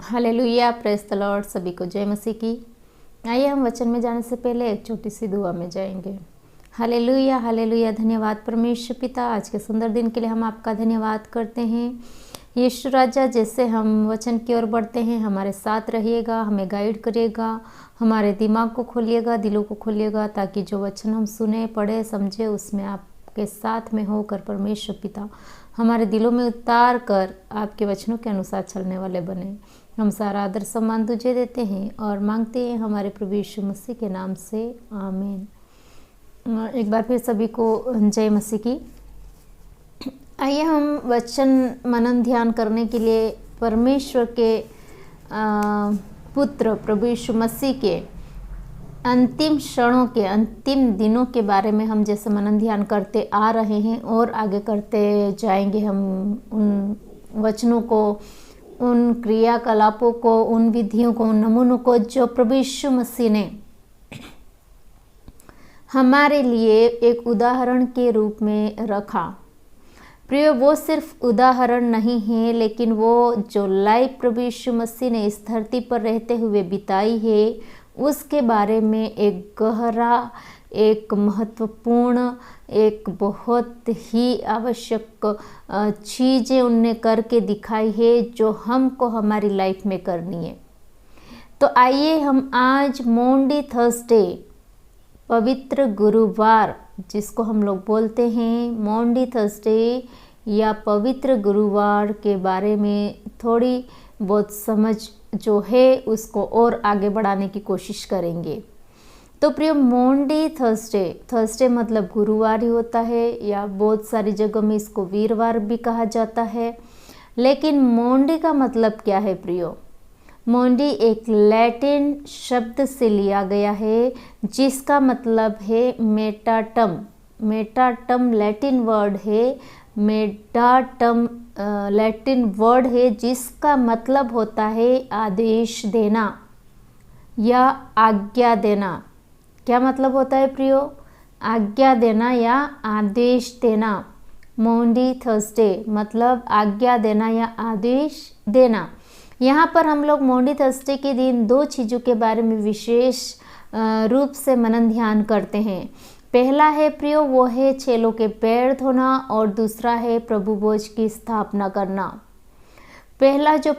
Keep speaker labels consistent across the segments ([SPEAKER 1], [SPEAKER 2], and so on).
[SPEAKER 1] Hallelujah, praise the Lord. सभी को जय मसीह की। आइए हम वचन में जाने से पहले एक छोटी सी दुआ में जाएंगे। Hallelujah hallelujah. धन्यवाद परमेश्वर पिता, आज के सुंदर दिन के लिए हम आपका धन्यवाद करते हैं। यीशु राजा, जैसे हम वचन की ओर बढ़ते हैं, हमारे साथ रहिएगा, हमें गाइड करिएगा, हमारे दिमाग को खोलिएगा, दिलों को खोलिएगा, ताकि जो वचन हम सुने, पढ़े, समझे, उसमें आपके साथ में होकर परमेश्वर पिता हमारे दिलों में उतार कर आपके वचनों के अनुसार चलने वाले बने। हम सारा आदर सम्मान तुझे देते हैं और मांगते हैं हमारे प्रभु यीशु मसीह के नाम से, आमीन। एक बार फिर सभी को जय मसीह की। आइए हम वचन मनन ध्यान करने के लिए परमेश्वर के पुत्र प्रभु यीशु मसीह के अंतिम क्षणों के, अंतिम दिनों के बारे में हम जैसे मनन ध्यान करते आ रहे हैं और आगे करते जाएंगे। हम उन वचनों को, उन क्रियाकलापों को, उन विधियों को, उन नमूनों को जो प्रभु यीशु मसीह ने हमारे लिए एक उदाहरण के रूप में रखा। प्रिय, वो सिर्फ उदाहरण नहीं है, लेकिन वो जो लाइफ प्रभु यीशु मसीह ने इस धरती पर रहते हुए बिताई है, उसके बारे में एक गहरा, एक महत्वपूर्ण, एक बहुत ही आवश्यक चीज़ें उनने करके दिखाई है जो हमको हमारी लाइफ में करनी है। तो आइए हम आज मॉन्डी थर्सडे, पवित्र गुरुवार, जिसको हम लोग बोलते हैं मॉन्डी थर्सडे या पवित्र गुरुवार के बारे में थोड़ी बहुत समझ जो है उसको और आगे बढ़ाने की कोशिश करेंगे। तो प्रिय, मॉन्डी थर्सडे, थर्सडे मतलब गुरुवार ही होता है, या बहुत सारी जगह में इसको वीरवार भी कहा जाता है। लेकिन मॉन्डी का मतलब क्या है प्रियो? मॉन्डी एक लैटिन शब्द से लिया गया है जिसका मतलब है मेटाटम। मेटाटम लैटिन वर्ड है, मेटाटम लैटिन वर्ड है जिसका मतलब होता है आदेश देना या आज्ञा देना। क्या मतलब होता है प्रियो? आज्ञा देना या आदेश देना। मॉन्डी थर्सडे मतलब आज्ञा देना या आदेश देना। यहाँ पर हम लोग मॉन्डी थर्सडे के दिन दो चीज़ों के बारे में विशेष रूप से मनन ध्यान करते हैं। पहला है प्रियो, वो है चेलों के पैर धोना, और दूसरा है प्रभु भोज की स्थापना करना। पहला जो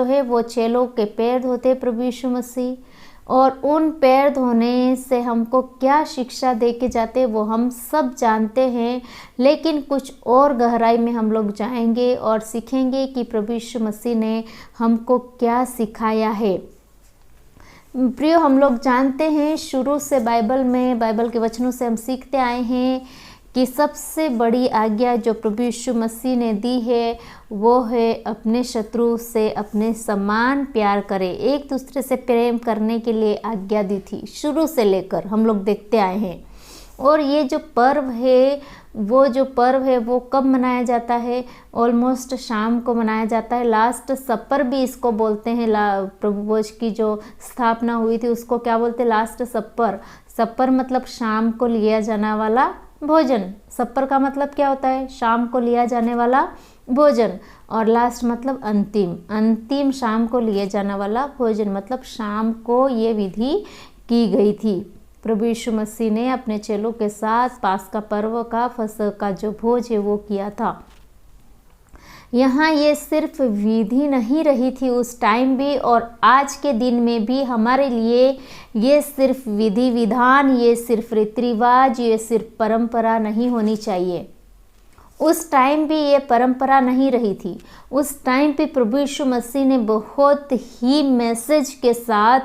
[SPEAKER 1] है वो चेलों के पैर धोते प्रभु यीशु मसीह, और उन पैर धोने से हमको क्या शिक्षा दे के जाते वो हम सब जानते हैं। लेकिन कुछ और गहराई में हम लोग जाएंगे और सीखेंगे कि प्रभु यीशु मसीह ने हमको क्या सिखाया है। प्रियो, हम लोग जानते हैं शुरू से बाइबल के वचनों से हम सीखते आए हैं कि सबसे बड़ी आज्ञा जो प्रभु यीशु मसीह ने दी है वो है अपने शत्रु से अपने समान प्यार करे, एक दूसरे से प्रेम करने के लिए आज्ञा दी थी। शुरू से लेकर हम लोग देखते आए हैं। और ये जो पर्व है वो कब मनाया जाता है? ऑलमोस्ट शाम को मनाया जाता है। लास्ट सपर भी इसको बोलते हैं। प्रभु भोज की जो स्थापना हुई थी उसको क्या बोलते हैं? लास्ट सपर। सपर मतलब शाम को लिया जाने वाला भोजन। सपर का मतलब क्या होता है? शाम को लिया जाने वाला भोजन। और लास्ट मतलब अंतिम शाम को लिए जाने वाला भोजन, मतलब शाम को ये विधि की गई थी। प्रभु यीशु मसीह ने अपने चेलों के साथ पास्का पर्व का, फसह का जो भोज है वो किया था। यहाँ ये सिर्फ विधि नहीं रही थी उस टाइम भी, और आज के दिन में भी हमारे लिए ये सिर्फ विधि विधान, ये सिर्फ रीति रिवाज, ये सिर्फ परंपरा नहीं होनी चाहिए। उस टाइम भी ये परंपरा नहीं रही थी। उस टाइम पे प्रभु यीशु मसीह ने बहुत ही मैसेज के साथ,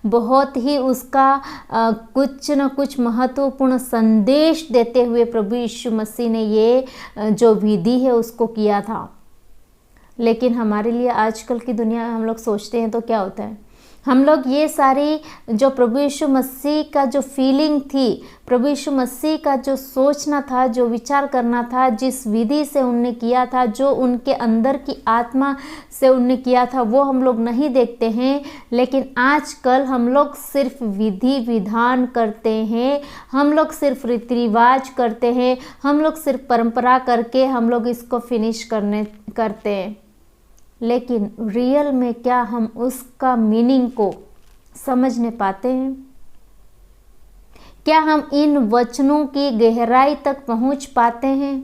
[SPEAKER 1] बहुत ही उसका कुछ न कुछ महत्वपूर्ण संदेश देते हुए प्रभु यीशु मसीह ने ये जो विधि है उसको किया था। लेकिन हमारे लिए आजकल की दुनिया हम लोग सोचते हैं तो क्या होता है? हम लोग ये सारी जो प्रभु यीशु मसीह का जो फीलिंग थी, प्रभु यीशु मसीह का जो सोचना था, जो विचार करना था, जिस विधि से उनने किया था, जो उनके अंदर की आत्मा से उनने किया था, वो हम लोग नहीं देखते हैं। लेकिन आजकल हम लोग सिर्फ विधि विधान करते हैं, हम लोग सिर्फ रीति रिवाज करते हैं, हम लोग सिर्फ परंपरा करके हम लोग इसको फिनिश करते हैं। लेकिन रियल में क्या हम उसका मीनिंग को समझने पाते हैं? क्या हम इन वचनों की गहराई तक पहुंच पाते हैं?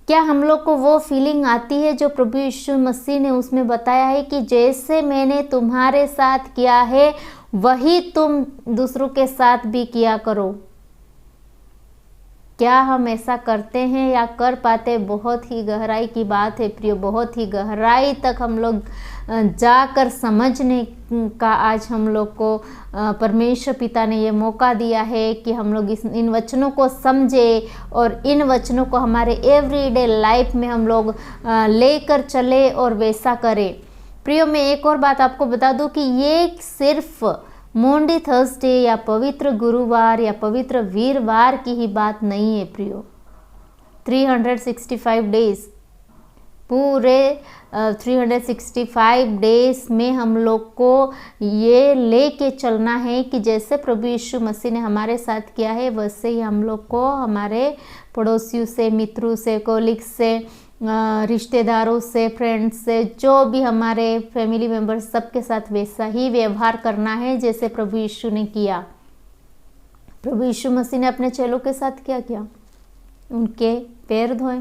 [SPEAKER 1] क्या हम लोग को वो फीलिंग आती है जो प्रभु यीशु मसीह ने उसमें बताया है कि जैसे मैंने तुम्हारे साथ किया है वही तुम दूसरों के साथ भी किया करो? क्या हम ऐसा करते हैं या कर पाते? बहुत ही गहराई की बात है प्रियो, बहुत ही गहराई तक हम लोग जाकर समझने का आज हम लोग को परमेश्वर पिता ने ये मौका दिया है कि हम लोग इन वचनों को समझे और इन वचनों को हमारे एवरीडे लाइफ में हम लोग लेकर चले और वैसा करें। प्रियो, मैं एक और बात आपको बता दूं कि ये सिर्फ मॉन्डी थर्सडे या पवित्र गुरुवार या पवित्र वीरवार की ही बात नहीं है प्रियो। 365 डेज, पूरे 365 डेज में हम लोग को ये लेके चलना है कि जैसे प्रभु यीशु मसीह ने हमारे साथ किया है वैसे ही हम लोग को हमारे पड़ोसियों से, मित्रों से, कोलिग्स से, रिश्तेदारों से, फ्रेंड्स से, जो भी हमारे फैमिली मेम्बर्स सबके साथ वैसा ही व्यवहार करना है जैसे प्रभु यीशु ने किया। प्रभु यीशु मसीह ने अपने चेलों के साथ क्या किया? उनके पैर धोए।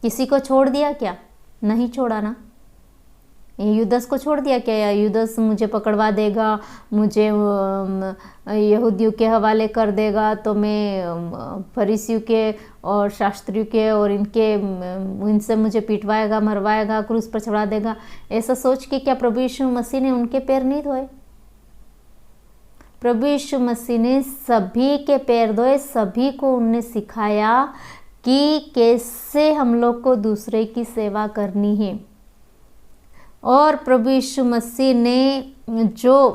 [SPEAKER 1] किसी को छोड़ दिया क्या? नहीं छोड़ा ना। यूदस को छोड़ दिया क्या? या यूदस मुझे पकड़वा देगा, मुझे यहूदियों के हवाले कर देगा तो मैं फरीसियों के और शास्त्रियों के और इनसे मुझे पिटवाएगा, मरवाएगा, क्रूस पर चढ़ा देगा, ऐसा सोच के क्या प्रभु यीशु मसीह ने उनके पैर नहीं धोए? प्रभु यीशु मसीह ने सभी के पैर धोए, सभी को उनने सिखाया कि कैसे हम लोग को दूसरे की सेवा करनी है। और प्रभु यीशु मसीह ने जो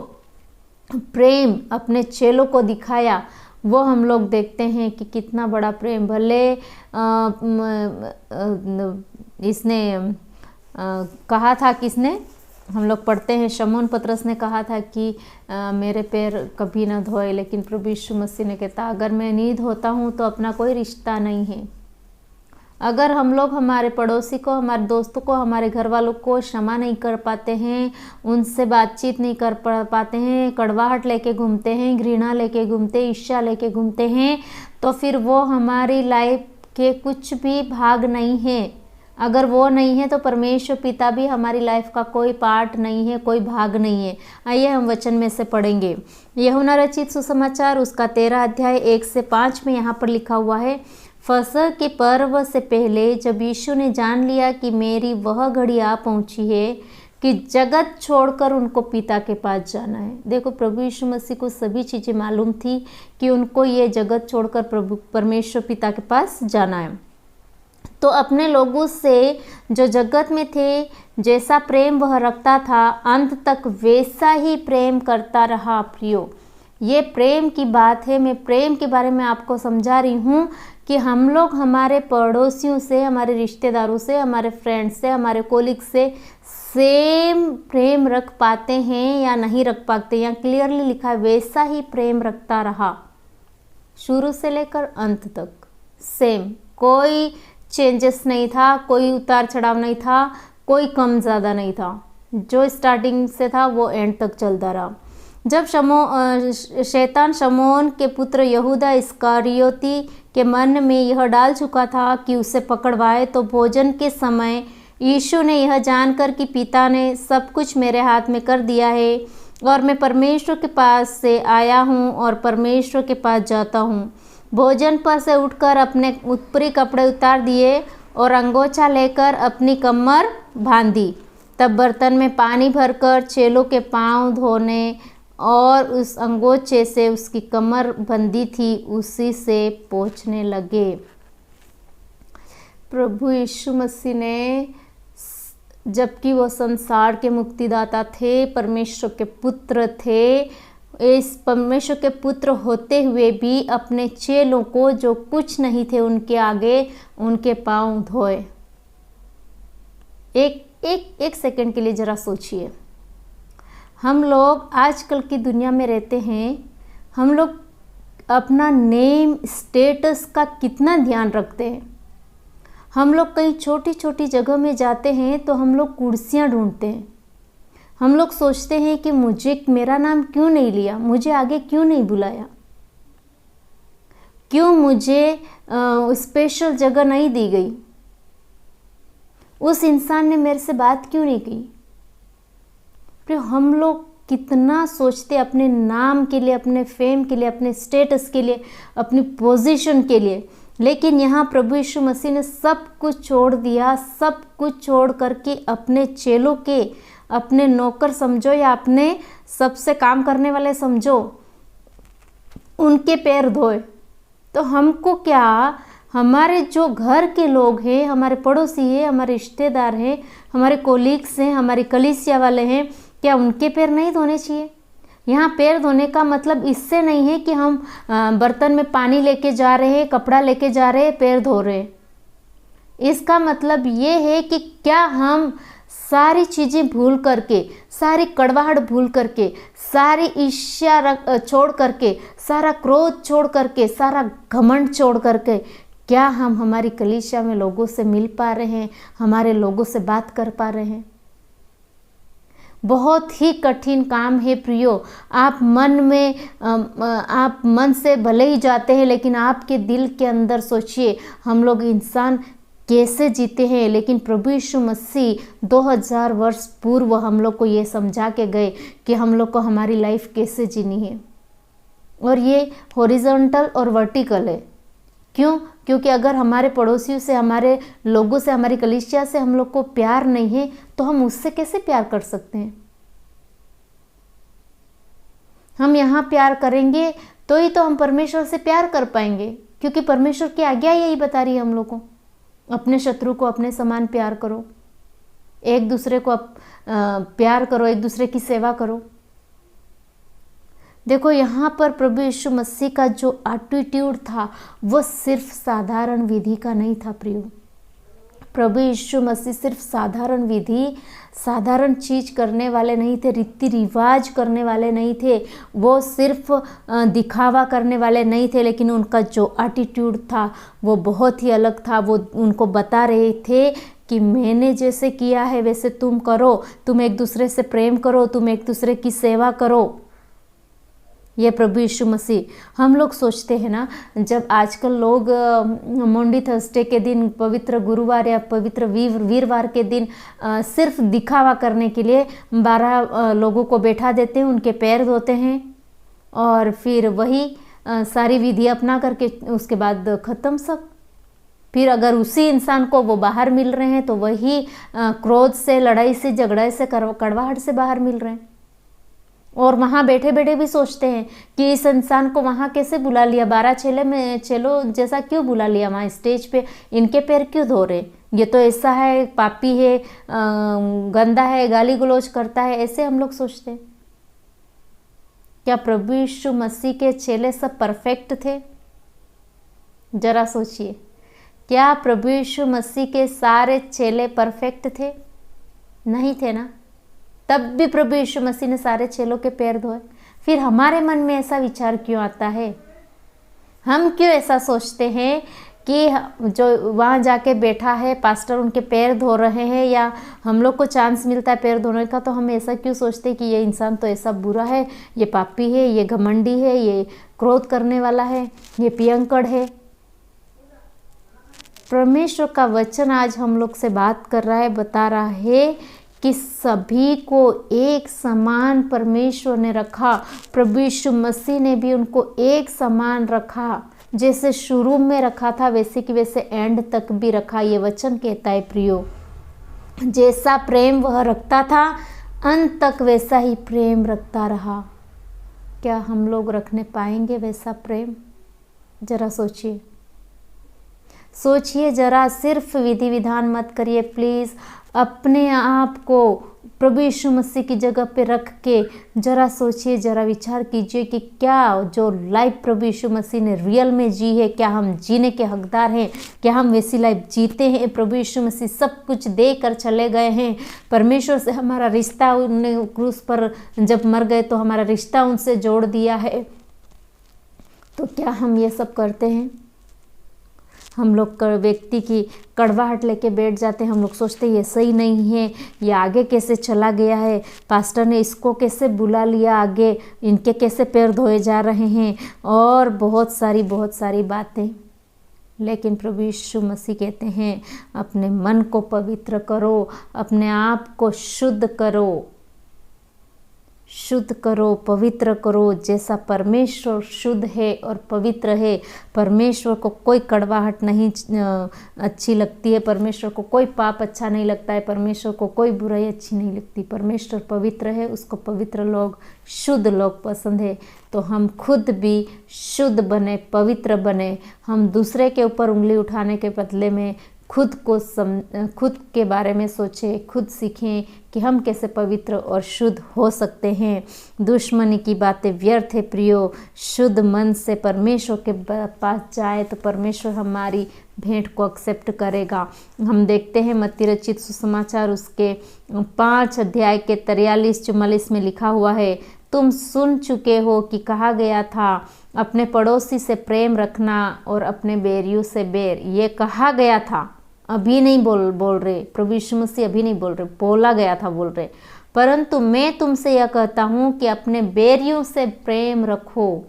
[SPEAKER 1] प्रेम अपने चेलों को दिखाया वो हम लोग देखते हैं कि कितना बड़ा प्रेम। भले इसने कहा था, किसने, हम लोग पढ़ते हैं, शमौन पतरस ने कहा था कि मेरे पैर कभी ना धोए, लेकिन प्रभु यीशु मसीह ने कहता अगर मैं नहीं धोता हूँ तो अपना कोई रिश्ता नहीं है। अगर हम लोग हमारे पड़ोसी को, हमारे दोस्तों को, हमारे घर वालों को क्षमा नहीं कर पाते हैं, उनसे बातचीत नहीं कर पाते हैं, कड़वाहट लेके घूमते हैं, घृणा लेके घूमते, ईर्ष्या लेके घूमते हैं, तो फिर वो हमारी लाइफ के कुछ भी भाग नहीं है। अगर वो नहीं है तो परमेश्वर पिता भी हमारी लाइफ का कोई पार्ट नहीं है, कोई भाग नहीं है। आइए हम वचन में से पढ़ेंगे। यूहन्ना रचित सुसमाचार उसका 13 अध्याय 1 से 5 में यहाँ पर लिखा हुआ है, फसह के पर्व से पहले जब यीशु ने जान लिया कि मेरी वह घड़ी आ पहुंची है कि जगत छोड़कर उनको पिता के पास जाना है। देखो, प्रभु यीशु मसीह को सभी चीज़ें मालूम थी कि उनको ये जगत छोड़कर प्रभु परमेश्वर पिता के पास जाना है। तो अपने लोगों से जो जगत में थे, जैसा प्रेम वह रखता था, अंत तक वैसा ही प्रेम करता रहा। प्रियो, ये प्रेम की बात है। मैं प्रेम के बारे में आपको समझा रही हूँ कि हम लोग हमारे पड़ोसियों से, हमारे रिश्तेदारों से, हमारे फ्रेंड्स से, हमारे कोलिग से सेम प्रेम रख पाते हैं या नहीं रख पाते। यहाँ क्लियरली लिखा है वैसा ही प्रेम रखता रहा, शुरू से लेकर अंत तक सेम, कोई चेंजेस नहीं था, कोई उतार चढ़ाव नहीं था, कोई कम ज़्यादा नहीं था। जो स्टार्टिंग से था वो एंड तक चलता रहा। जब शैतान शमौन के पुत्र यहूदा इस्करियोती के मन में यह डाल चुका था कि उसे पकड़वाए, तो भोजन के समय यीशु ने यह जानकर कि पिता ने सब कुछ मेरे हाथ में कर दिया है और मैं परमेश्वर के पास से आया हूँ और परमेश्वर के पास जाता हूँ, भोजन पर से उठकर अपने ऊपरी कपड़े उतार दिए और अंगोछा लेकर अपनी कमर बांधी। तब बर्तन में पानी भरकर चेलों के पांव धोने और उस अंगोछे से उसकी कमर बंधी थी उसी से पोंछने लगे। प्रभु यीशु मसीह ने, जबकि वो संसार के मुक्तिदाता थे, परमेश्वर के पुत्र थे, इस परमेश्वर के पुत्र होते हुए भी अपने चेलों को, जो कुछ नहीं थे उनके आगे, उनके पांव धोए। एक सेकंड के लिए जरा सोचिए, हम लोग आजकल की दुनिया में रहते हैं, हम लोग अपना नेम स्टेटस का कितना ध्यान रखते हैं। हम लोग कहीं छोटी छोटी जगह में जाते हैं तो हम लोग कुर्सियाँ ढूंढते हैं। हम लोग सोचते हैं कि मुझे मेरा नाम क्यों नहीं लिया, मुझे आगे क्यों नहीं बुलाया, क्यों मुझे स्पेशल जगह नहीं दी गई, उस इंसान ने मेरे से बात क्यों नहीं की। फिर हम लोग कितना सोचते अपने नाम के लिए, अपने फेम के लिए, अपने स्टेटस के लिए, अपनी पोजीशन के लिए। लेकिन यहाँ प्रभु यीशु मसीह ने सब कुछ छोड़ दिया, सब कुछ छोड़ करके अपने चेलों के, अपने नौकर समझो या अपने सबसे काम करने वाले समझो, उनके पैर धोए। तो हमको क्या, हमारे जो घर के लोग हैं, हमारे पड़ोसी हैं, हमारे रिश्तेदार हैं, हमारे कोलीग्स हैं, हमारी कलीसिया वाले हैं, क्या उनके पैर नहीं धोने चाहिए? यहाँ पैर धोने का मतलब इससे नहीं है कि हम बर्तन में पानी लेके जा रहे हैं, कपड़ा लेके जा रहे हैं, पैर धो रहे हैं। इसका मतलब ये है कि क्या हम सारी चीज़ें भूल करके, सारी कड़वाहट भूल करके, सारी ईर्ष्या छोड़ करके, सारा क्रोध छोड़ करके, सारा घमंड छोड़ करके, क्या हम हमारी कलीसिया में लोगों से मिल पा रहे हैं, हमारे लोगों से बात कर पा रहे हैं? बहुत ही कठिन काम है प्रियो। आप मन से भले ही जाते हैं, लेकिन आपके दिल के अंदर सोचिए हम लोग इंसान कैसे जीते हैं। लेकिन प्रभु यीशु मसीह 2000 वर्ष पूर्व हम लोग को ये समझा के गए कि हम लोग को हमारी लाइफ कैसे जीनी है। और ये हॉरिजॉन्टल और वर्टिकल है। क्यों? क्योंकि अगर हमारे पड़ोसियों से, हमारे लोगों से, हमारी कलीसिया से हम लोग को प्यार नहीं है तो हम उससे कैसे प्यार कर सकते हैं? हम यहाँ प्यार करेंगे तो ही तो हम परमेश्वर से प्यार कर पाएंगे, क्योंकि परमेश्वर की आज्ञा यही बता रही है हम लोग को, अपने शत्रु को अपने समान प्यार करो, एक दूसरे को प्यार करो, एक दूसरे की सेवा करो। देखो यहाँ पर प्रभु यीशु मसीह का जो एटीट्यूड था वो सिर्फ साधारण विधि का नहीं था प्रियो। प्रभु यीशु मसीह सिर्फ साधारण विधि, साधारण चीज करने वाले नहीं थे, रीति रिवाज करने वाले नहीं थे, वो सिर्फ दिखावा करने वाले नहीं थे, लेकिन उनका जो एटीट्यूड था वो बहुत ही अलग था। वो उनको बता रहे थे कि मैंने जैसे किया है वैसे तुम करो, तुम एक दूसरे से प्रेम करो, तुम एक दूसरे की सेवा करो। ये प्रभु यीशु मसीह, हम लोग सोचते हैं ना, जब आजकल लोग मंडी थर्सडे के दिन, पवित्र गुरुवार या पवित्र वीरवार के दिन सिर्फ दिखावा करने के लिए 12 लोगों को बैठा देते हैं, उनके पैर धोते हैं और फिर वही सारी विधि अपना करके उसके बाद ख़त्म सब। फिर अगर उसी इंसान को वो बाहर मिल रहे हैं तो वही क्रोध से, लड़ाई से, झगड़े से, कड़वाहट से बाहर मिल रहे हैं। और वहाँ बैठे बैठे भी सोचते हैं कि इस इंसान को वहाँ कैसे बुला लिया, 12 चेलों जैसा क्यों बुला लिया वहाँ स्टेज पे, इनके पैर क्यों धो रहे, ये तो ऐसा है, पापी है, गंदा है, गाली गलौज करता है, ऐसे हम लोग सोचते हैं। क्या प्रभु यीशु मसीह के चेले सब परफेक्ट थे? जरा सोचिए, क्या प्रभु यीशु मसीह के सारे चेले परफेक्ट थे? नहीं थे ना। तब भी प्रभु यीशु मसीह ने सारे चेलों के पैर धोए। फिर हमारे मन में ऐसा विचार क्यों आता है? हम क्यों ऐसा सोचते हैं कि जो वहाँ जाके बैठा है पास्टर उनके पैर धो रहे हैं, या हम लोग को चांस मिलता है पैर धोने का, तो हम ऐसा क्यों सोचते हैं कि ये इंसान तो ऐसा बुरा है, ये पापी है, ये घमंडी है, ये क्रोध करने वाला है, ये पियंकड़ है। परमेश्वर का वचन आज हम लोग से बात कर रहा है, बता रहा है कि सभी को एक समान परमेश्वर ने रखा। प्रभु यीशु मसीह ने भी उनको एक समान रखा, जैसे शुरू में रखा था वैसे कि वैसे एंड तक भी रखा। ये वचन कहता है प्रियो, जैसा प्रेम वह रखता था अंत तक वैसा ही प्रेम रखता रहा। क्या हम लोग रखने पाएंगे वैसा प्रेम? जरा सोचिए, सोचिए जरा, सिर्फ विधि विधान मत करिए प्लीज़। अपने आप को प्रभु यीशु मसीह की जगह पे रख के जरा सोचिए, जरा विचार कीजिए कि क्या जो लाइफ प्रभु यीशु मसीह ने रियल में जी है, क्या हम जीने के हकदार हैं? क्या हम वैसी लाइफ जीते हैं? प्रभु यीशु मसीह सब कुछ दे कर चले गए हैं। परमेश्वर से हमारा रिश्ता, उनने क्रूस पर जब मर गए तो हमारा रिश्ता उनसे जोड़ दिया है। तो क्या हम ये सब करते हैं? हम लोग व्यक्ति की कड़वाहट लेके बैठ जाते हैं। हम लोग सोचते हैं ये सही नहीं है, ये आगे कैसे चला गया है, पास्टर ने इसको कैसे बुला लिया आगे, इनके कैसे पैर धोए जा रहे हैं, और बहुत सारी बातें। लेकिन प्रभु यीशु मसीह कहते हैं अपने मन को पवित्र करो, अपने आप को शुद्ध करो, पवित्र करो, जैसा परमेश्वर शुद्ध है और पवित्र है। परमेश्वर को कोई कड़वाहट नहीं अच्छी लगती है, परमेश्वर को कोई पाप अच्छा नहीं लगता है, परमेश्वर को कोई बुराई अच्छी नहीं लगती। परमेश्वर पवित्र है, उसको पवित्र लोग, शुद्ध लोग पसंद है। तो हम खुद भी शुद्ध बने, पवित्र बने। हम दूसरे के ऊपर उंगली उठाने के बदले में खुद के बारे में सोचें, खुद सीखें कि हम कैसे पवित्र और शुद्ध हो सकते हैं। दुश्मनी की बातें व्यर्थ है प्रियो। शुद्ध मन से परमेश्वर के पास जाए तो परमेश्वर हमारी भेंट को एक्सेप्ट करेगा। हम देखते हैं मत्ती रचित सुसमाचार उसके 5 अध्याय के 43-44 में लिखा हुआ है, तुम सुन चुके हो कि कहा गया था अपने पड़ोसी से प्रेम रखना और अपने बैरियों से बैर। ये कहा गया था, अभी नहीं बोल रहे, प्रभु यीशु मसीह अभी नहीं बोल रहे, बोला गया था बोल रहे। परंतु मैं तुमसे यह कहता हूँ कि अपने बैरियों से प्रेम रखो,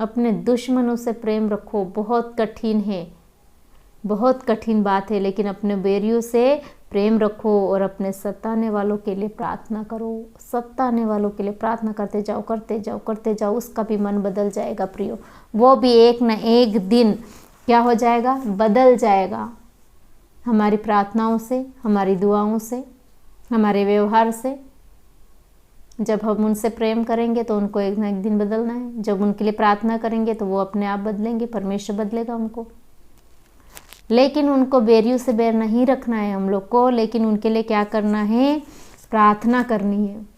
[SPEAKER 1] अपने दुश्मनों से प्रेम रखो। बहुत कठिन है, बहुत कठिन बात है, लेकिन अपने बैरियों से प्रेम रखो और अपने सताने वालों के लिए प्रार्थना करो। सताने वालों के लिए प्रार्थना करते जाओ, उसका भी मन बदल जाएगा प्रियो। वो भी एक न एक दिन क्या हो जाएगा, बदल जाएगा। हमारी प्रार्थनाओं से, हमारी दुआओं से, हमारे व्यवहार से। जब हम उनसे प्रेम करेंगे तो उनको एक न एक दिन बदलना है। जब उनके लिए प्रार्थना करेंगे तो वो अपने आप बदलेंगे, परमेश्वर बदलेगा उनको। लेकिन उनको बैरियों से बैर नहीं रखना है हम लोग को, लेकिन उनके लिए क्या करना है, प्रार्थना करनी है।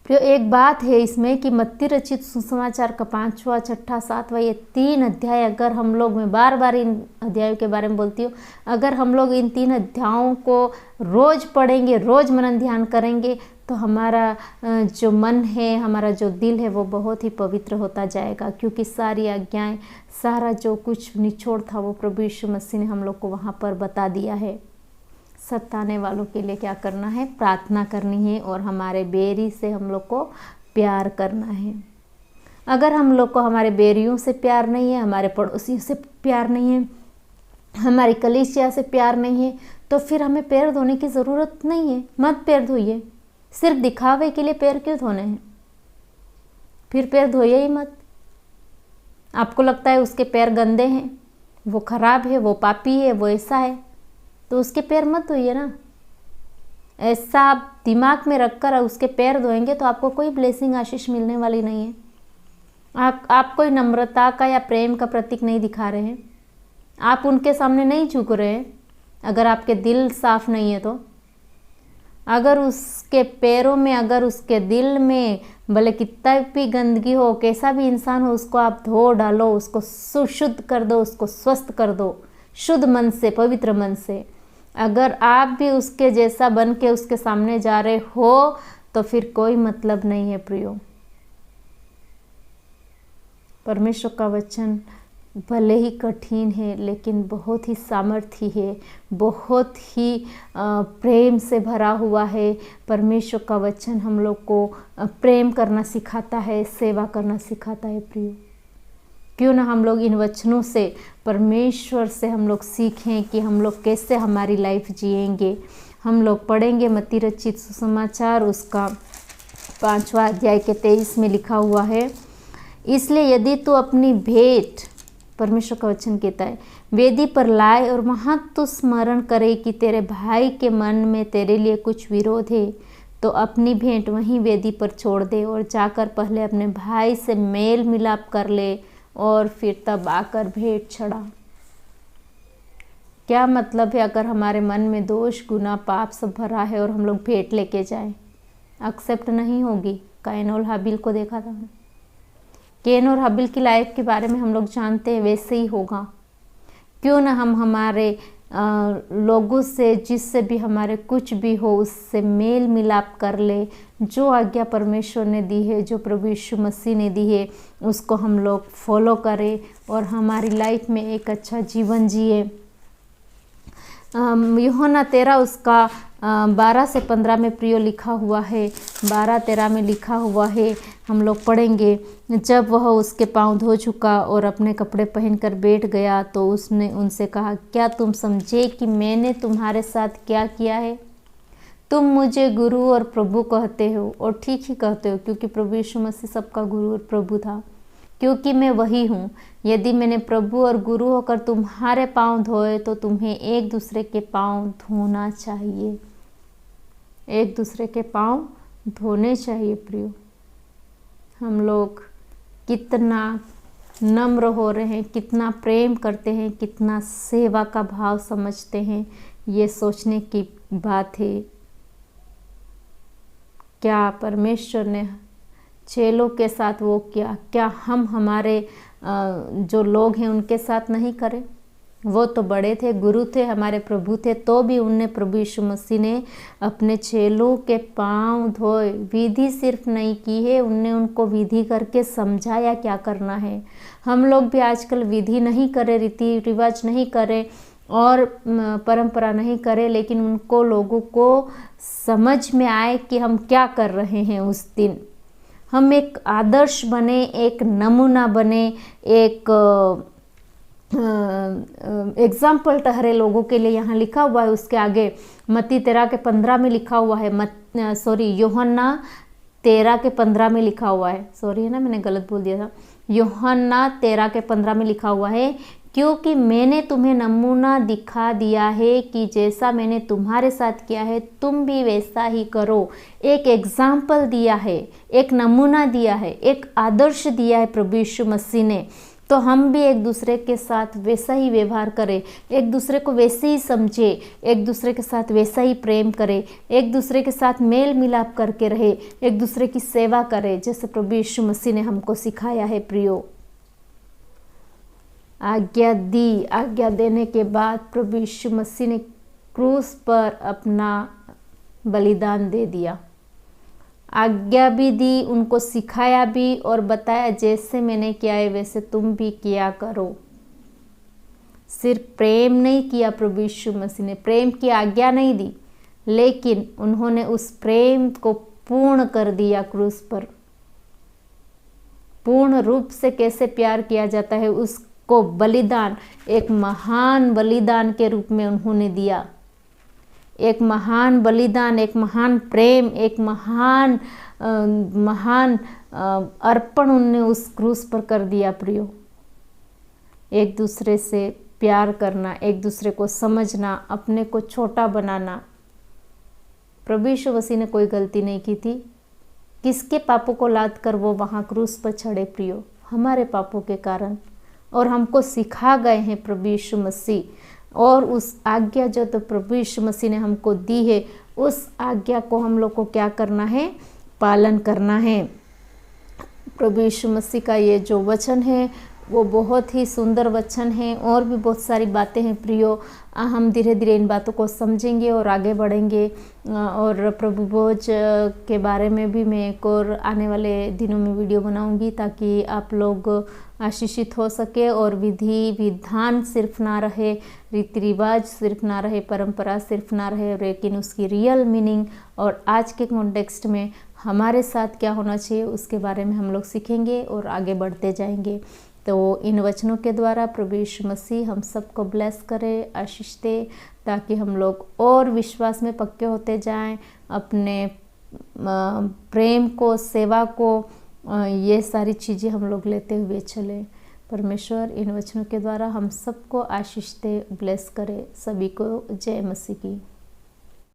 [SPEAKER 1] फिर एक बात है इसमें कि मत्ती रचित सुसमाचार का 5वां, 6ठा, 7वां ये 3 अध्याय, अगर हम लोग, मैं बार बार इन अध्यायों के बारे में बोलती हूँ, अगर हम लोग इन 3 अध्यायों को रोज पढ़ेंगे, रोज मनन ध्यान करेंगे तो हमारा जो मन है, हमारा जो दिल है वो बहुत ही पवित्र होता जाएगा। क्योंकि सारी आज्ञाएं, सारा जो कुछ निचोड़ था वो प्रभु यीशु मसीह ने हम लोग को वहाँ पर बता दिया है। सताने वालों के लिए क्या करना है, प्रार्थना करनी है और हमारे बैरी से हम लोग को प्यार करना है। अगर हम लोग को हमारे बैरियों से प्यार नहीं है, हमारे पड़ोसियों से प्यार नहीं है, हमारी कलीसिया से प्यार नहीं है, तो फिर हमें पैर धोने की ज़रूरत नहीं है। मत पैर धोइए, सिर्फ दिखावे के लिए पैर क्यों धोने हैं, फिर पैर धोइए ही मत। आपको लगता है उसके पैर गंदे हैं, वो खराब है, वो पापी है, वो ऐसा है, तो उसके पैर मत धोइए ना। ऐसा आप दिमाग में रखकर उसके पैर धोएंगे तो आपको कोई ब्लेसिंग, आशीष मिलने वाली नहीं है। आप कोई नम्रता का या प्रेम का प्रतीक नहीं दिखा रहे हैं, आप उनके सामने नहीं झुक रहे हैं। अगर आपके दिल साफ नहीं है तो, अगर उसके पैरों में, अगर उसके दिल में भले कितना भी गंदगी हो, कैसा भी इंसान हो, उसको आप धो डालो, उसको शुद्ध कर दो, उसको स्वस्थ कर दो, शुद्ध मन से, पवित्र मन से। अगर आप भी उसके जैसा बन के उसके सामने जा रहे हो तो फिर कोई मतलब नहीं है प्रियो। परमेश्वर का वचन भले ही कठिन है लेकिन बहुत ही सामर्थी है, बहुत ही प्रेम से भरा हुआ है। परमेश्वर का वचन हम लोग को प्रेम करना सिखाता है, सेवा करना सिखाता है प्रियो। क्यों ना हम लोग इन वचनों से, परमेश्वर से हम लोग सीखें कि हम लोग कैसे हमारी लाइफ जिएंगे। हम लोग पढ़ेंगे मत्ती रचित सुसमाचार उसका 5वां अध्याय के 23 में लिखा हुआ है, इसलिए यदि तू अपनी भेंट, परमेश्वर का वचन कहता है, वेदी पर लाए और वहाँ तू स्मरण करे कि तेरे भाई के मन में तेरे लिए कुछ विरोध है, तो अपनी भेंट वहीं वेदी पर छोड़ दे और जाकर पहले अपने भाई से मेल मिलाप कर ले और फिर तब आकर भेंट चढ़ा। क्या मतलब है, अगर हमारे मन में दोष, गुनाह, पाप सब भरा है और हम लोग भेंट लेके जाएं, एक्सेप्ट नहीं होगी। कैन और हाबिल को देखा था, कैन और हाबिल की लाइफ के बारे में हम लोग जानते हैं, वैसे ही होगा। क्यों ना हम हमारे लोगों से, जिससे भी हमारे कुछ भी हो उससे मेल मिलाप कर ले। जो आज्ञा परमेश्वर ने दी है, जो प्रभु यीशु मसीह ने दी है, उसको हम लोग फॉलो करें और हमारी लाइफ में एक अच्छा जीवन जिए। यूहन्ना 13 उसका 12 से 15 में प्रियो लिखा हुआ है, 12-13 में लिखा हुआ है, हम लोग पढ़ेंगे। जब वह उसके पांव धो चुका और अपने कपड़े पहनकर बैठ गया तो उसने उनसे कहा, क्या तुम समझे कि मैंने तुम्हारे साथ क्या किया है? तुम मुझे गुरु और प्रभु कहते हो, और ठीक ही कहते हो, क्योंकि प्रभु यीशु मसीह सबका गुरु और प्रभु था। क्योंकि मैं वही हूँ। यदि मैंने प्रभु और गुरु होकर तुम्हारे पांव धोए तो तुम्हें एक दूसरे के पांव धोना चाहिए। एक दूसरे के पांव धोने चाहिए। प्रियो, हम लोग कितना नम्र हो रहे हैं, कितना प्रेम करते हैं, कितना सेवा का भाव समझते हैं, ये सोचने की बात है। क्या परमेश्वर ने चेलों के साथ वो किया, क्या हम हमारे जो लोग हैं उनके साथ नहीं करें? वो तो बड़े थे, गुरु थे, हमारे प्रभु थे, तो भी उनने, प्रभु यीशु मसीह ने अपने चेलों के पांव धोए। विधि सिर्फ नहीं की है, उनने उनको विधि करके समझाया क्या करना है। हम लोग भी आजकल विधि नहीं करें, रीति रिवाज नहीं करें और परंपरा नहीं करें, लेकिन उनको लोगों को समझ में आए कि हम क्या कर रहे हैं। उस दिन हम एक आदर्श बने, एक नमूना बने, एक एग्जाम्पल ठहरे लोगों के लिए। यहाँ लिखा हुआ है उसके आगे मत्ती 13 के 15 में लिखा हुआ है, यूहन्ना 13 के 15 में लिखा हुआ है, सॉरी है ना, मैंने गलत बोल दिया था। यूहन्ना 13 के 15 में लिखा हुआ है, क्योंकि मैंने तुम्हें नमूना दिखा दिया है कि जैसा मैंने तुम्हारे साथ किया है तुम भी वैसा ही करो। एक एग्जाम्पल दिया है, एक नमूना दिया है, एक आदर्श दिया है प्रभु यीशु मसीह ने। तो हम भी एक दूसरे के साथ वैसा ही व्यवहार करें, एक दूसरे को वैसे ही समझे, एक दूसरे के साथ वैसा ही प्रेम करें, एक दूसरे के साथ मेल मिलाप करके रहे, एक दूसरे की सेवा करें, जैसे प्रभु यीशु मसीह ने हमको सिखाया है। प्रियो, आज्ञा दी, आज्ञा देने के बाद प्रभु यीशु मसीह ने क्रूस पर अपना बलिदान दे दिया। आज्ञा भी दी, उनको सिखाया भी और बताया जैसे मैंने किया है वैसे तुम भी किया करो। सिर्फ प्रेम नहीं किया प्रभु यीशु मसीह ने, प्रेम की आज्ञा नहीं दी, लेकिन उन्होंने उस प्रेम को पूर्ण कर दिया क्रूस पर। पूर्ण रूप से कैसे प्यार किया जाता है उसको बलिदान, एक महान बलिदान के रूप में उन्होंने दिया। एक महान बलिदान, एक महान प्रेम, एक महान अर्पण उनने उस क्रूस पर कर दिया। प्रियो, एक दूसरे से प्यार करना, एक दूसरे को समझना, अपने को छोटा बनाना। प्रभु यीशु मसीह ने कोई गलती नहीं की थी। किसके पापों को लाद कर वो वहाँ क्रूस पर चढ़े? प्रियो, हमारे पापों के कारण। और हमको सिखा गए हैं प्रभु यीशु मसीह, और उस आज्ञा जो तो प्रभु यीशु मसीह ने हमको दी है, उस आज्ञा को हम लोग को क्या करना है? पालन करना है। प्रभु यीशु मसीह का ये जो वचन है वो बहुत ही सुंदर वचन है, और भी बहुत सारी बातें हैं। प्रियो, हम धीरे धीरे इन बातों को समझेंगे और आगे बढ़ेंगे। और प्रभु भोज के बारे में भी मैं एक और आने वाले दिनों में वीडियो बनाऊंगी, ताकि आप लोग आशीषित हो सके और विधि विधान सिर्फ ना रहे, रीति रिवाज सिर्फ ना रहे, परंपरा सिर्फ ना रहे, लेकिन उसकी रियल मीनिंग और आज के कॉन्टेक्स्ट में हमारे साथ क्या होना चाहिए उसके बारे में हम लोग सीखेंगे और आगे बढ़ते जाएंगे। तो इन वचनों के द्वारा प्रभु यीशु मसीह हम सबको ब्लेस करे, आशीष दे, ताकि हम लोग और विश्वास में पक्के होते जाएं, अपने प्रेम को, सेवा को, ये सारी चीज़ें हम लोग लेते हुए चले। परमेश्वर इन वचनों के द्वारा हम सबको आशीष दे, ब्लेस करे। सभी को जय मसीह की।